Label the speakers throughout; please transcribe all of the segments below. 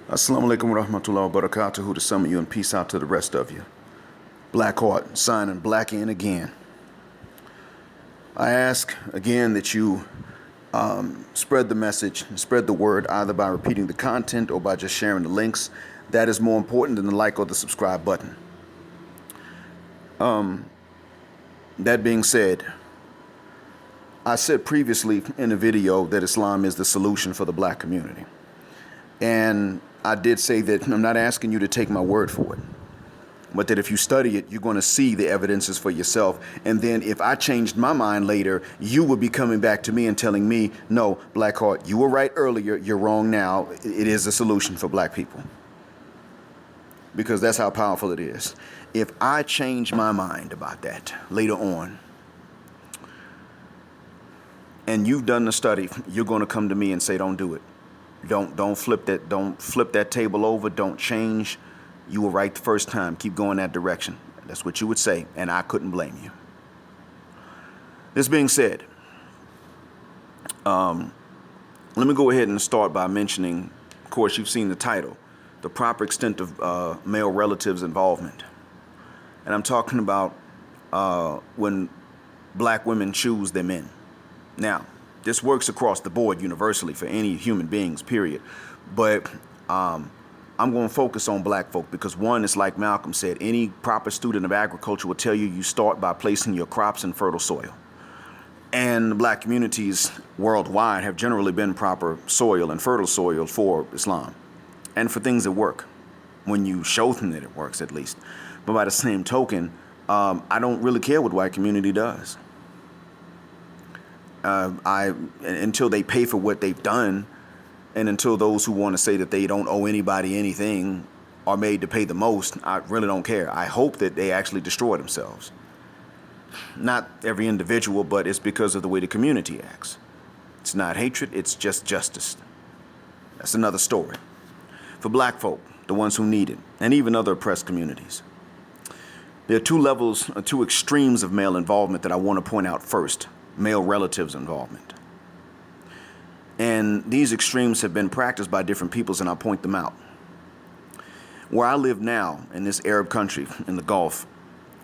Speaker 1: Assalamu alaikum wa rahmatullahi wa barakatuhu to some of you and peace out to the rest of you. Black Heart, signing black in again. I ask again that you spread the message, spread the word either by repeating the content or by just sharing the links. That is more important than the like or the subscribe button. That being said, I said previously in a video that Islam is the solution for the black community. And I did say that I'm not asking you to take my word for it, but that if you study it, you're going to see the evidences for yourself. And then if I changed my mind later, you would be coming back to me and telling me, no, Black Heart, you were right earlier, you're wrong now. It is a solution for black people. Because that's how powerful it is. If I change my mind about that later on, and you've done the study, you're going to come to me and say, don't do it. Don't flip that table over. Don't change. You were right the first time. Keep going that direction. That's what you would say, and I couldn't blame you. This being said, let me go ahead and start by mentioning, of course, you've seen the title, the proper extent of male relatives' involvement. And I'm talking about when black women choose their men. Now, this works across the board universally for any human beings, period. But I'm going to focus on black folk because, one, it's like Malcolm said, any proper student of agriculture will tell you you start by placing your crops in fertile soil. And the black communities worldwide have generally been proper soil and fertile soil for Islam and for things that work, when you show them that it works, at least. But by the same token, I don't really care what white community does. Until they pay for what they've done, and until those who want to say that they don't owe anybody anything are made to pay the most, I really don't care. I hope that they actually destroy themselves. Not every individual, but it's because of the way the community acts. It's not hatred, it's just justice. That's another story. For black folk, the ones who need it, and even other oppressed communities, there are two levels, two extremes of male involvement that I want to point out first. Male relatives' involvement. And these extremes have been practiced by different peoples, and I'll point them out. Where I live now, in this Arab country, in the Gulf,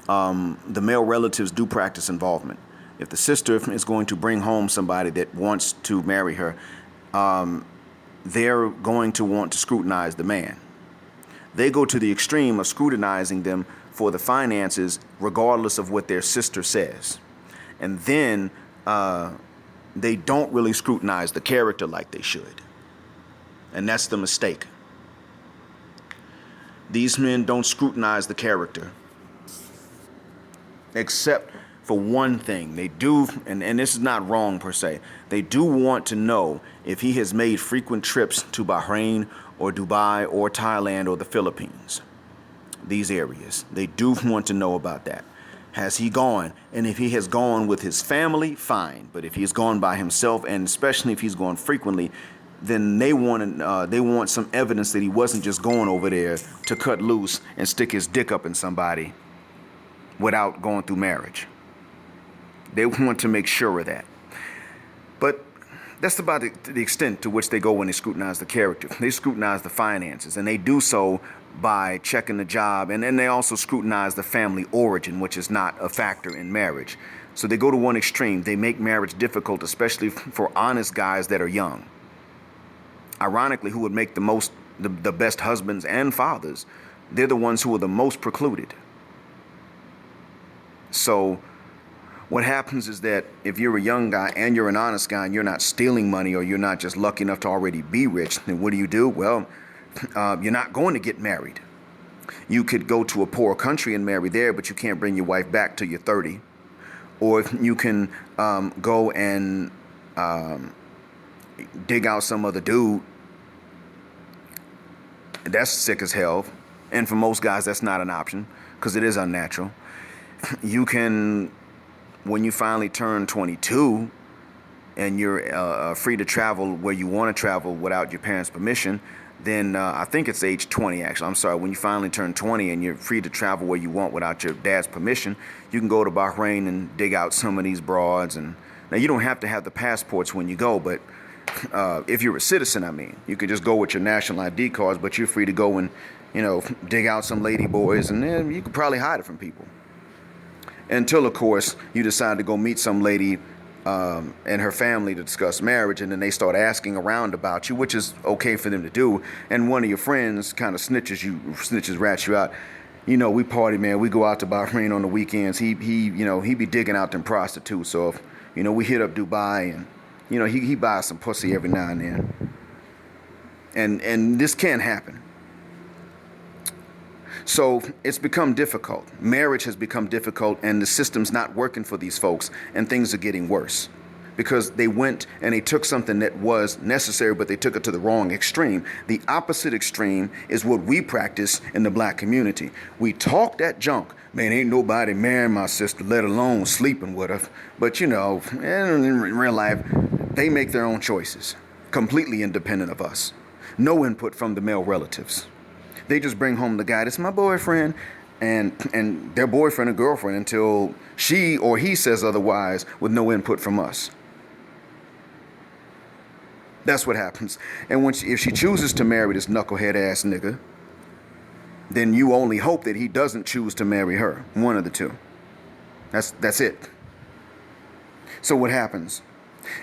Speaker 1: the male relatives do practice involvement. If the sister is going to bring home somebody that wants to marry her, they're going to want to scrutinize the man. They go to the extreme of scrutinizing them for the finances, regardless of what their sister says. And then they don't really scrutinize the character like they should. And that's the mistake. These men don't scrutinize the character, except for one thing. They do, and this is not wrong per se, they do want to know if he has made frequent trips to Bahrain or Dubai or Thailand or the Philippines. These areas. They do want to know about that. Has he gone? And if he has gone with his family, fine. But if he's gone by himself, and especially if he's gone frequently, then they want some evidence that he wasn't just going over there to cut loose and stick his dick up in somebody without going through marriage. They want to make sure of that. But that's about the extent to which they go when they scrutinize the character. They scrutinize the finances, and they do so by checking the job, and then they also scrutinize the family origin, which is not a factor in marriage. So they go to one extreme. They make marriage difficult, especially for honest guys that are young. Ironically, who would make the best husbands and fathers, they're the ones who are the most precluded. So what happens is that if you're a young guy and you're an honest guy and you're not stealing money, or you're not just lucky enough to already be rich, then what do? Well, you're not going to get married. You could go to a poor country and marry there, but you can't bring your wife back till you're 30. Or you can go and dig out some other dude. That's sick as hell. And for most guys, that's not an option because it is unnatural. You can, when you finally turn 22 and you're free to travel where you want to travel without your parents' permission, then I think it's age 20, actually. I'm sorry. When you finally turn 20 and you're free to travel where you want without your dad's permission, you can go to Bahrain and dig out some of these broads. And now, you don't have to have the passports when you go, but if you're a citizen, I mean, you could just go with your national ID cards, but you're free to go and, dig out some lady boys, and then you could probably hide it from people. Until, of course, you decide to go meet some lady and her family to discuss marriage, and then they start asking around about you, which is okay for them to do. And one of your friends kind of rats you out. We party, man. We go out to Bahrain on the weekends. He be digging out them prostitutes. So if, we hit up Dubai, and he buys some pussy every now and then. And this can happen. So it's become difficult. Marriage has become difficult, and the system's not working for these folks, and things are getting worse. Because they went and they took something that was necessary, but they took it to the wrong extreme. The opposite extreme is what we practice in the black community. We talk that junk. Man, ain't nobody marrying my sister, let alone sleeping with her. But in real life, they make their own choices, completely independent of us. No input from the male relatives. They just bring home the guy that's my boyfriend, and their boyfriend or girlfriend until she or he says otherwise, with no input from us. That's what happens. And if she chooses to marry this knucklehead ass nigga, then you only hope that he doesn't choose to marry her. One of the two. That's it. So what happens?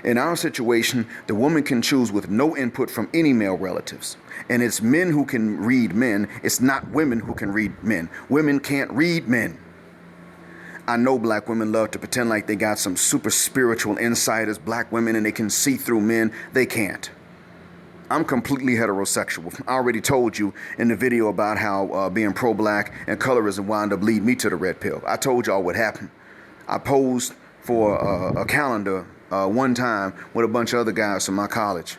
Speaker 1: In our situation, the woman can choose with no input from any male relatives. And it's men who can read men. It's not women who can read men. Women can't read men. I know black women love to pretend like they got some super spiritual insight as black women and they can see through men. They can't. I'm completely heterosexual. I already told you in the video about how being pro-black and colorism wound up leading me to the red pill. I told y'all what happened. I posed for a calendar one time with a bunch of other guys from my college.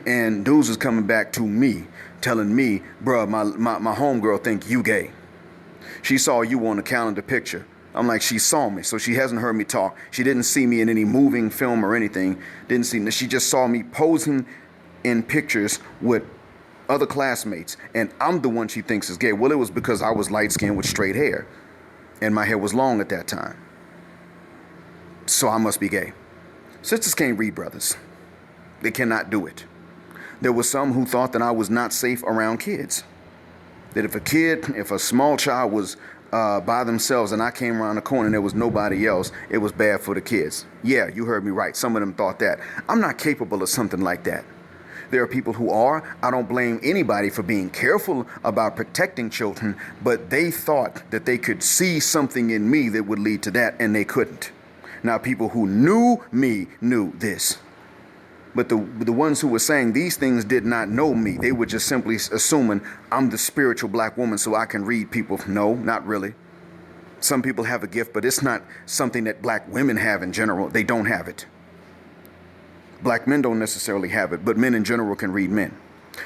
Speaker 1: And dudes was coming back to me, telling me, bruh, my homegirl think you gay. She saw you on the calendar picture. I'm like, she saw me, so she hasn't heard me talk. She didn't see me in any moving film or anything. She just saw me posing in pictures with other classmates, and I'm the one she thinks is gay. Well, it was because I was light-skinned with straight hair, and my hair was long at that time. So I must be gay. Sisters can't read brothers. They cannot do it. There were some who thought that I was not safe around kids. That if a small child was by themselves and I came around the corner and there was nobody else, it was bad for the kids. Yeah, you heard me right. Some of them thought that. I'm not capable of something like that. There are people who are. I don't blame anybody for being careful about protecting children, but they thought that they could see something in me that would lead to that, and they couldn't. Now, people who knew me knew this. But the ones who were saying these things did not know me. They were just simply assuming I'm the spiritual black woman so I can read people. No, not really. Some people have a gift, but it's not something that black women have in general. They don't have it. Black men don't necessarily have it, but men in general can read men.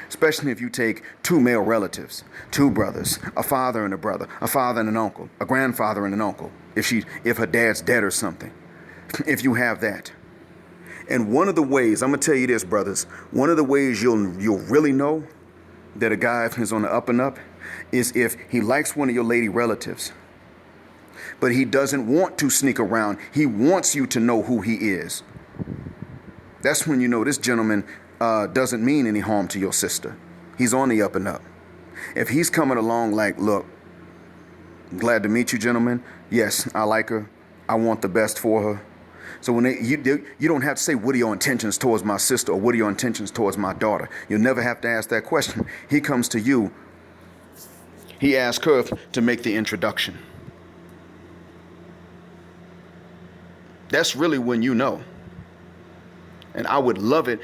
Speaker 1: Especially if you take two male relatives, two brothers, a father and a brother, a father and an uncle, a grandfather and an uncle, if her dad's dead or something. If you have that. And one of the ways, I'm going to tell you this, brothers, one of the ways you'll really know that a guy is on the up and up is if he likes one of your lady relatives, but he doesn't want to sneak around. He wants you to know who he is. That's when you know this gentleman doesn't mean any harm to your sister. He's on the up and up. If he's coming along like, look, glad to meet you, gentlemen. Yes, I like her. I want the best for her. So when you don't have to say, what are your intentions towards my sister, or what are your intentions towards my daughter? You'll never have to ask that question. He comes to you. He asks her to make the introduction. That's really when you know. And I would love it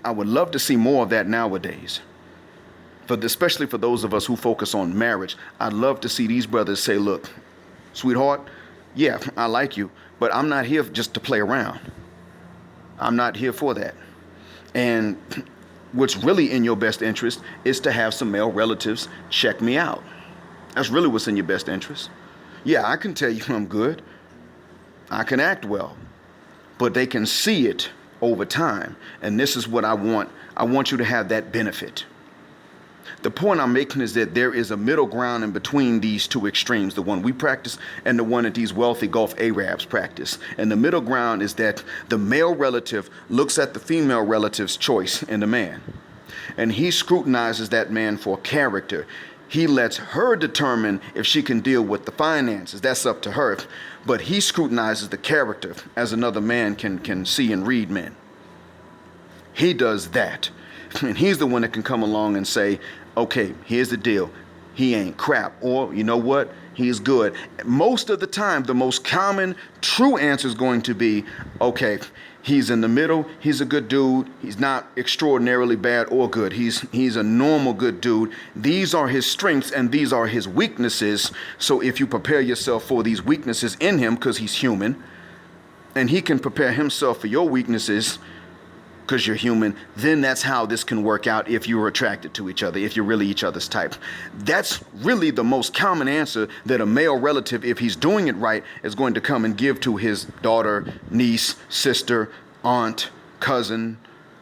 Speaker 1: I would love to see more of that nowadays. Especially for those of us who focus on marriage, I'd love to see these brothers say, look, sweetheart, yeah, I like you, but I'm not here just to play around. I'm not here for that. And what's really in your best interest is to have some male relatives check me out. That's really what's in your best interest. Yeah, I can tell you I'm good. I can act well, but they can see it over time. And this is what I want. I want you to have that benefit. The point I'm making is that there is a middle ground in between these two extremes, the one we practice and the one that these wealthy Gulf Arabs practice. And the middle ground is that the male relative looks at the female relative's choice in the man, and he scrutinizes that man for character. He lets her determine if she can deal with the finances. That's up to her. But he scrutinizes the character as another man can see and read men. He does that. And he's the one that can come along and say, okay, here's the deal. He ain't crap. Or, you know what? He's good. Most of the time, the most common true answer is going to be, okay, he's in the middle. He's a good dude. He's not extraordinarily bad or good. He's a normal good dude. These are his strengths and these are his weaknesses. So if you prepare yourself for these weaknesses in him, because he's human, and he can prepare himself for your weaknesses, because you're human, then that's how this can work out if you're attracted to each other, if you're really each other's type. That's really the most common answer that a male relative, if he's doing it right, is going to come and give to his daughter, niece, sister, aunt, cousin,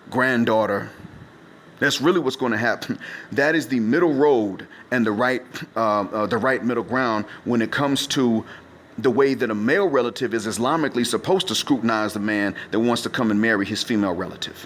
Speaker 1: granddaughter. That's really what's going to happen. That is the middle road and the right middle ground when it comes to the way that a male relative is Islamically supposed to scrutinize the man that wants to come and marry his female relative.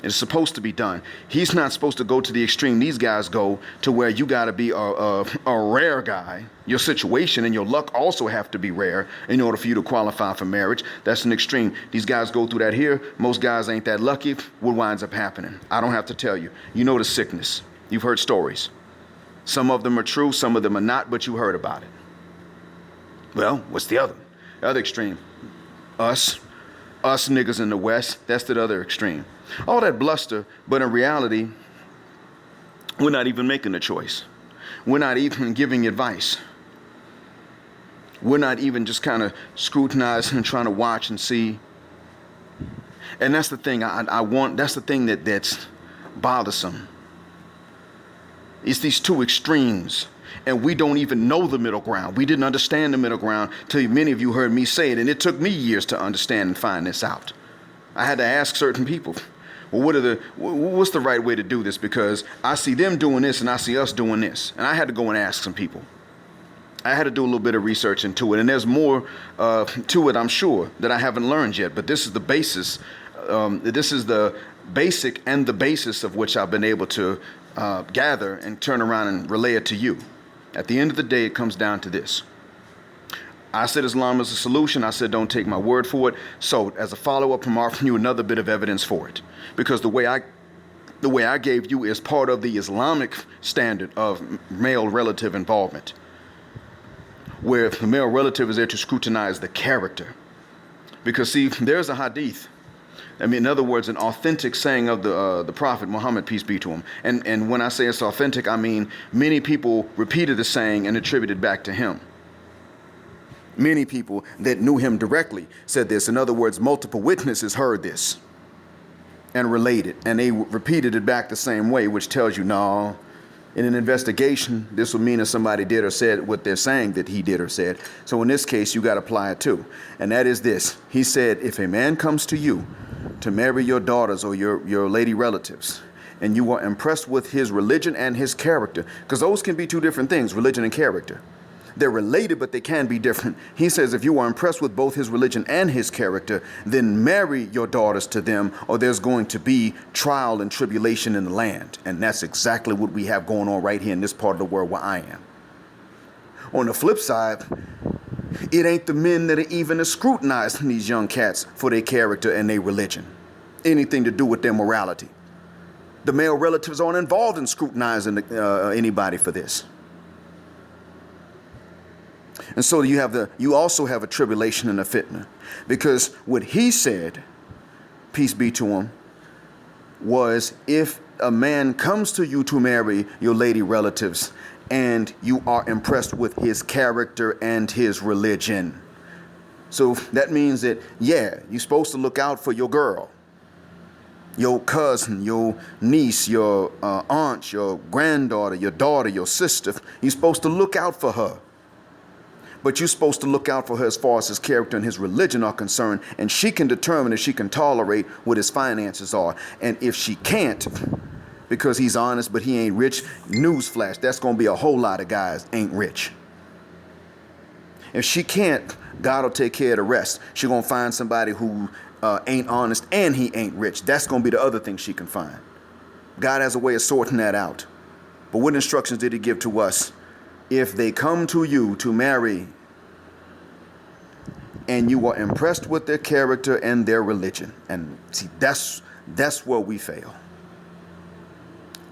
Speaker 1: It's supposed to be done. He's not supposed to go to the extreme these guys go, to where you got to be a rare guy. Your situation and your luck also have to be rare in order for you to qualify for marriage. That's an extreme. These guys go through that here. Most guys ain't that lucky. What winds up happening? I don't have to tell you. You know the sickness. You've heard stories. Some of them are true, some of them are not, but you heard about it. Well, what's the other? The other extreme. Us niggas in the West, that's the other extreme. All that bluster, but in reality, we're not even making a choice. We're not even giving advice. We're not even just kind of scrutinizing and trying to watch and see. And that's the thing that's the thing that's bothersome. It's these two extremes. And we don't even know the middle ground. We didn't understand the middle ground till many of you heard me say it, and it took me years to understand and find this out. I had to ask certain people, well, what's the right way to do this? Because I see them doing this and I see us doing this. And I had to go and ask some people. I had to do a little bit of research into it, and there's more to it, I'm sure, that I haven't learned yet. But this is the basis. This is the basic and the basis of which I've been able to gather and turn around and relay it to you. At the end of the day, it comes down to this. I said Islam is a solution. I said don't take my word for it. So as a follow-up, I'm offering you another bit of evidence for it. Because the way I gave you is part of the Islamic standard of male relative involvement, where the male relative is there to scrutinize the character. Because see, there's a hadith. I mean, in other words, an authentic saying of the Prophet Muhammad, peace be to him. And when I say it's authentic, I mean many people repeated the saying and attributed back to him. Many people that knew him directly said this. In other words, multiple witnesses heard this and related, and they repeated it back the same way, which tells you, no, in an investigation, this will mean that somebody did or said what they're saying that he did or said. So in this case, you got to apply it too. And that is this. He said, if a man comes to you to marry your daughters or your lady relatives, and you are impressed with his religion and his character, because those can be two different things, religion and character. They're related, but they can be different. He says if you are impressed with both his religion and his character, then marry your daughters to them, or there's going to be trial and tribulation in the land. And that's exactly what we have going on right here in this part of the world where I am. On the flip side, it ain't the men that are even scrutinizing these young cats for their character and their religion, anything to do with their morality. The male relatives aren't involved in scrutinizing anybody for this. And so you also have a tribulation and a fitna, because what he said, peace be to him, was if a man comes to you to marry your lady relatives and you are impressed with his character and his religion. So that means that, yeah, you're supposed to look out for your girl, your cousin, your niece, your aunt, your granddaughter, your daughter, your sister. You're supposed to look out for her. But you're supposed to look out for her as far as his character and his religion are concerned, and she can determine if she can tolerate what his finances are. And if she can't, because he's honest, but he ain't rich. Newsflash, that's going to be a whole lot of guys ain't rich. If she can't, God will take care of the rest. She's going to find somebody who ain't honest and he ain't rich. That's going to be the other thing she can find. God has a way of sorting that out. But what instructions did he give to us? If they come to you to marry and you are impressed with their character and their religion, and see, that's where we fail.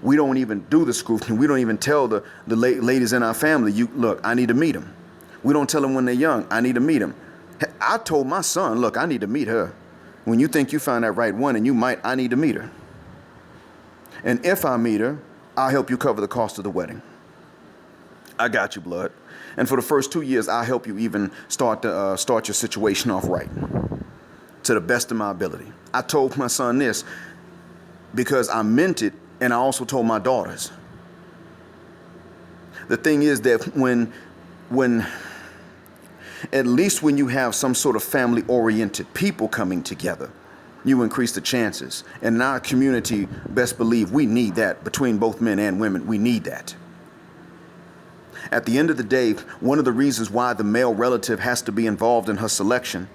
Speaker 1: We don't even do the scrutiny. We don't even tell the ladies in our family, look, I need to meet them. We don't tell them when they're young, I need to meet them. I told my son, look, I need to meet her. When you think you found that right one, and I need to meet her. And if I meet her, I'll help you cover the cost of the wedding. I got you, blood. And for the first 2 years, I'll help you even start your situation off right, to the best of my ability. I told my son this because I meant it, and I also told my daughters. The thing is that when at least when you have some sort of family-oriented people coming together, you increase the chances. And in our community, best believe we need that between both men and women. We need that. At the end of the day, one of the reasons why the male relative has to be involved in her selection,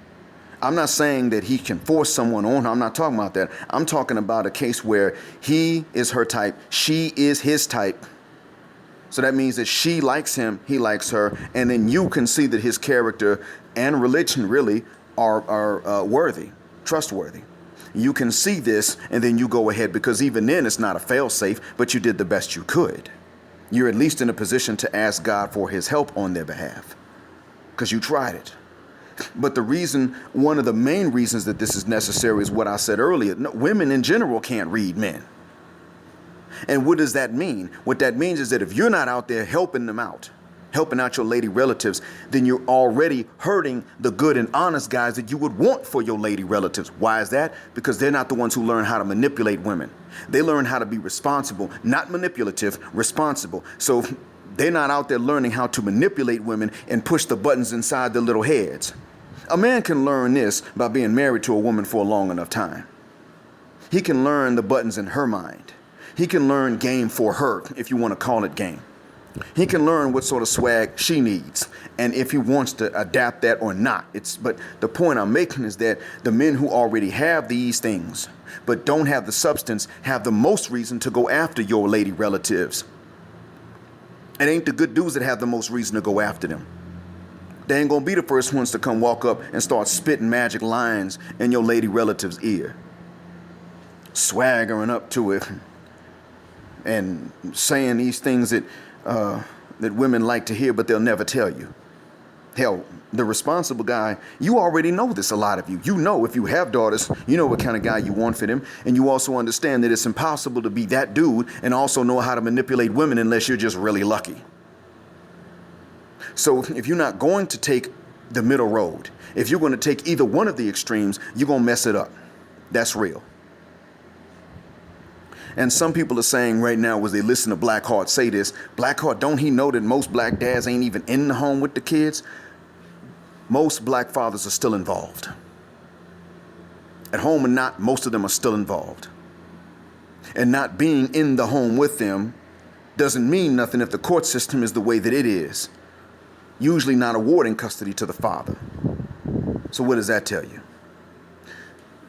Speaker 1: I'm not saying that he can force someone on her. I'm not talking about that. I'm talking about a case where he is her type, she is his type. So that means that she likes him, he likes her, and then you can see that his character and religion really are worthy, trustworthy. You can see this, and then you go ahead, because even then it's not a fail-safe, but you did the best you could. You're at least in a position to ask God for his help on their behalf, because you tried it. But one of the main reasons that this is necessary is what I said earlier. No, women in general can't read men. And what does that mean? What that means is that if you're not out there helping them out, helping out your lady relatives, then you're already hurting the good and honest guys that you would want for your lady relatives. Why is that? Because they're not the ones who learn how to manipulate women. They learn how to be responsible, not manipulative, responsible. So they're not out there learning how to manipulate women and push the buttons inside their little heads. A man can learn this by being married to a woman for a long enough time. He can learn the buttons in her mind. He can learn game for her, if you want to call it game. He can learn what sort of swag she needs, and if he wants to adapt that or not. But the point I'm making is that the men who already have these things, but don't have the substance, have the most reason to go after your lady relatives. It ain't the good dudes that have the most reason to go after them. They ain't gonna be the first ones to come walk up and start spitting magic lines in your lady relative's ear, swaggering up to it and saying these things that women like to hear, but they'll never tell you. Hell, the responsible guy, you already know this, a lot of you. You know, if you have daughters, you know what kind of guy you want for them. And you also understand that it's impossible to be that dude and also know how to manipulate women unless you're just really lucky. So if you're not going to take the middle road, if you're going to take either one of the extremes, you're going to mess it up. That's real. And some people are saying right now, as they listen to Blackheart say this, Blackheart, don't he know that most black dads ain't even in the home with the kids? Most black fathers are still involved. At home or not, most of them are still involved. And not being in the home with them doesn't mean nothing if the court system is the way that it is. Usually not awarding custody to the father. So what does that tell you?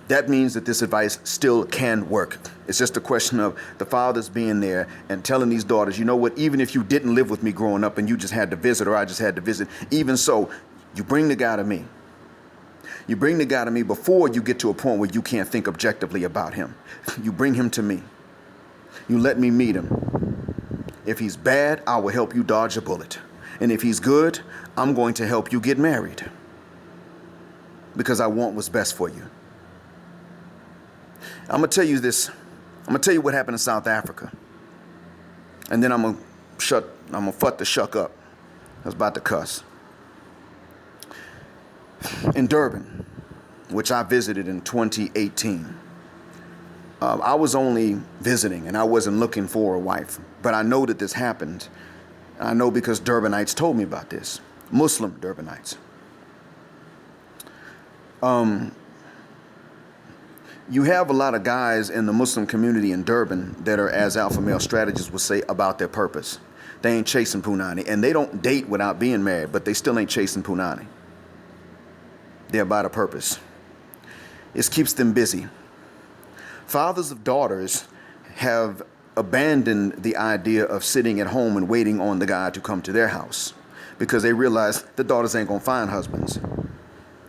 Speaker 1: That means that this advice still can work. It's just a question of the fathers being there and telling these daughters, you know what, even if you didn't live with me growing up and you just had to visit, or I just had to visit, even so, you bring the guy to me. You bring the guy to me before you get to a point where you can't think objectively about him. You bring him to me. You let me meet him. If he's bad, I will help you dodge a bullet. And if he's good, I'm going to help you get married. Because I want what's best for you. I'm going to tell you this. I'm going to tell you what happened in South Africa. And then I'm going to fuck the shuck up. I was about to cuss. In Durban, which I visited in 2018, I was only visiting and I wasn't looking for a wife. But I know that this happened. I know because Durbanites told me about this. Muslim Durbanites. You have a lot of guys in the Muslim community in Durban that are, as alpha male strategists would say, about their purpose. They ain't chasing punani, and they don't date without being married, but they still ain't chasing punani. They're about a purpose. It keeps them busy. Fathers of daughters have abandoned the idea of sitting at home and waiting on the guy to come to their house, because they realize the daughters ain't gonna find husbands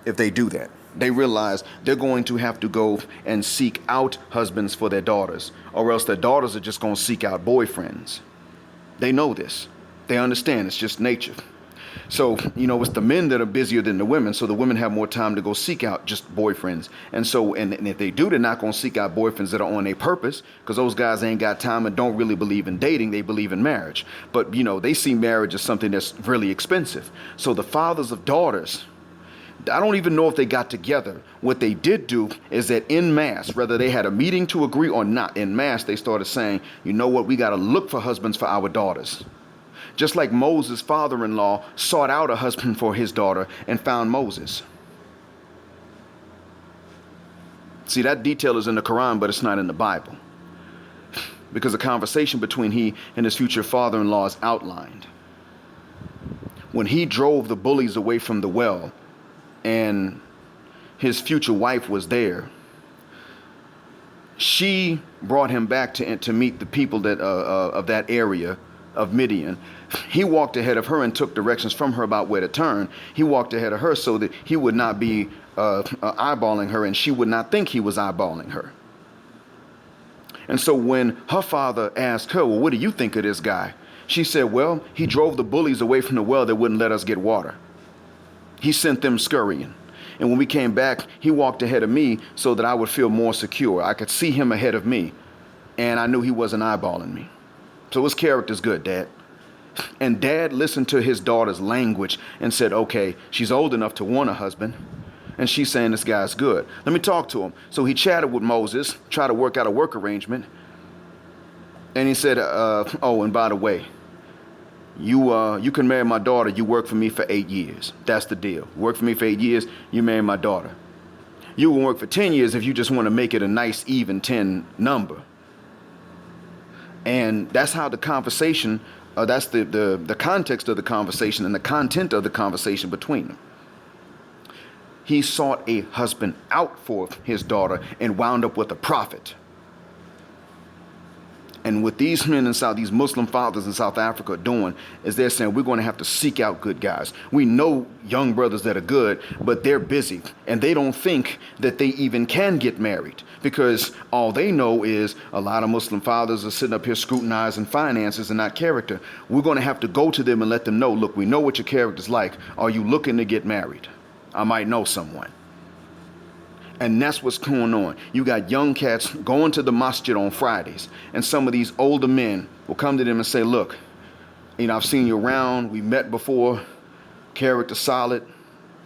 Speaker 1: if they do that. They realize they're going to have to go and seek out husbands for their daughters, or else their daughters are just going to seek out boyfriends. They know this. They understand it's just nature. So, it's the men that are busier than the women, so the women have more time to go seek out just boyfriends. And so, and if they do, they're not going to seek out boyfriends that are on a purpose, because those guys ain't got time and don't really believe in dating. They believe in marriage. But, they see marriage as something that's really expensive. So the fathers of daughters, I don't even know if they got together. What they did do is that en masse, whether they had a meeting to agree or not, en masse, they started saying, you know what, we got to look for husbands for our daughters. Just like Moses' father-in-law sought out a husband for his daughter and found Moses. See, that detail is in the Quran, but it's not in the Bible, because a conversation between he and his future father-in-law is outlined. When he drove the bullies away from the well, and his future wife was there, she brought him back to meet the people that of that area of Midian. He walked ahead of her and took directions from her about where to turn. He walked ahead of her so that he would not be eyeballing her, and she would not think he was eyeballing her. And so when her father asked her, well, what do you think of this guy? She said, well, he drove the bullies away from the well that wouldn't let us get water. He sent them scurrying. And when we came back, he walked ahead of me so that I would feel more secure. I could see him ahead of me, and I knew he wasn't eyeballing me. So his character's good, Dad. And Dad listened to his daughter's language and said, okay, she's old enough to want a husband, and she's saying this guy's good. Let me talk to him. So he chatted with Moses, tried to work out a work arrangement. And he said, oh, and by the way, you can marry my daughter. You work for me for 8 years. That's the deal. Work for me for 8 years, you marry my daughter. You will work for 10 years if you just want to make it a nice, even 10 number. And that's how the conversation, that's the context of the conversation and the content of the conversation between them. He sought a husband out for his daughter and wound up with a prophet. And what these men in these Muslim fathers in South Africa are doing is they're saying, we're going to have to seek out good guys. We know young brothers that are good, but they're busy. And they don't think that they even can get married, because all they know is a lot of Muslim fathers are sitting up here scrutinizing finances and not character. We're going to have to go to them and let them know, look, we know what your character's like. Are you looking to get married? I might know someone. And that's what's going on. You got young cats going to the masjid on Fridays, and some of these older men will come to them and say, look, I've seen you around. We met before. Character solid.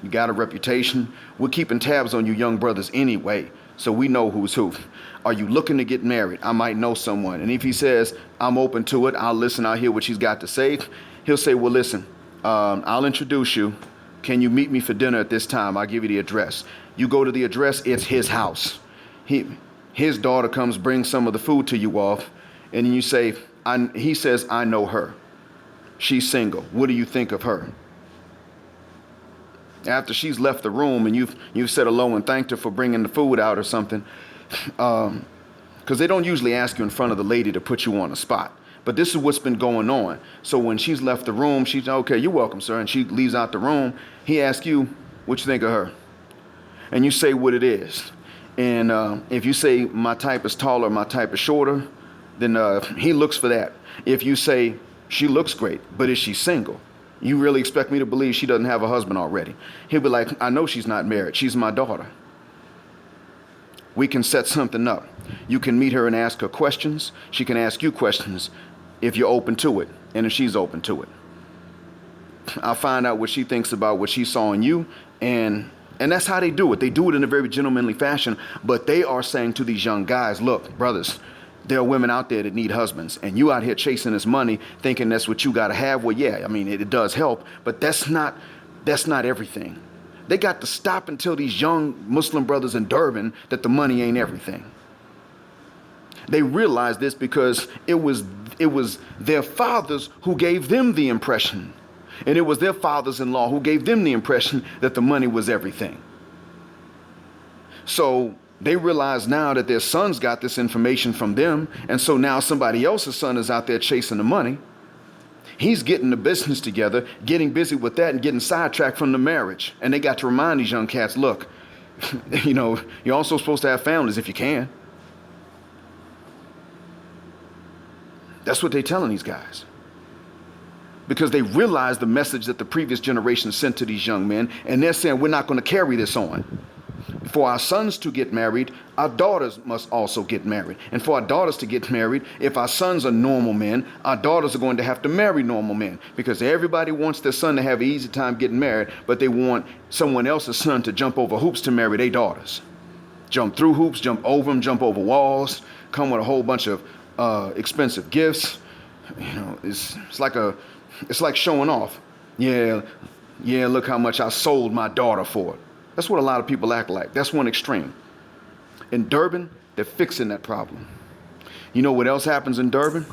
Speaker 1: You got a reputation. We're keeping tabs on you young brothers anyway, so we know who's who. Are you looking to get married? I might know someone. And if he says, I'm open to it, I'll listen, I'll hear what she's got to say. He'll say, well, listen, I'll introduce you. Can you meet me for dinner at this time? I'll give you the address. You go to the address, it's his house. His daughter comes, brings some of the food to you off, and you say, he says, I know her. She's single. What do you think of her? After she's left the room and you've said hello and thanked her for bringing the food out or something, because they don't usually ask you in front of the lady to put you on the spot. But this is what's been going on. So when she's left the room, she's, okay, you're welcome, sir. And she leaves out the room. He asks you, what you think of her? And you say what it is. And if you say my type is taller, my type is shorter, then he looks for that. If you say she looks great, but is she single? You really expect me to believe she doesn't have a husband already? He'll be like, I know she's not married. She's my daughter. We can set something up. You can meet her and ask her questions. She can ask you questions if you're open to it, and if she's open to it. I'll find out what she thinks about what she saw in you, and that's how they do it. They do it in a very gentlemanly fashion, but they are saying to these young guys, look, brothers, there are women out there that need husbands, and you out here chasing this money, thinking that's what you got to have. Well, yeah, I mean, it does help, but that's not everything. They got to stop and tell these young Muslim brothers in Durban that the money ain't everything. They realized this because it was their fathers who gave them the impression, and it was their fathers-in-law who gave them the impression that the money was everything. So they realize now that their sons got this information from them, and so now somebody else's son is out there chasing the money. He's getting the business together, getting busy with that, and getting sidetracked from the marriage. And they got to remind these young cats, look, you're also supposed to have families if you can. That's what they're telling these guys. Because they realize the message that the previous generation sent to these young men, and they're saying, we're not going to carry this on. For our sons to get married, our daughters must also get married. And for our daughters to get married, if our sons are normal men, our daughters are going to have to marry normal men. Because everybody wants their son to have an easy time getting married, but they want someone else's son to jump over hoops to marry their daughters. Jump through hoops, jump over them, jump over walls, come with a whole bunch of expensive gifts. It's like showing off. Yeah, look how much I sold my daughter for. That's what a lot of people act like. That's one extreme. In Durban, they're fixing that problem. You know what else happens in Durban?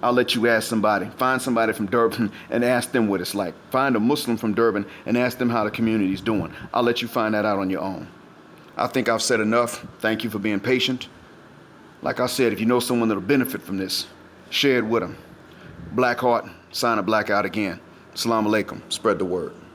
Speaker 1: I'll let you ask somebody. Find somebody from Durban and ask them what it's like. Find a Muslim from Durban and ask them how the community's doing. I'll let you find that out on your own. I think I've said enough. Thank you for being patient. Like I said, if you know someone that'll benefit from this, share it with them. Black Heart, sign a blackout again. Assalamu alaikum. Spread the word.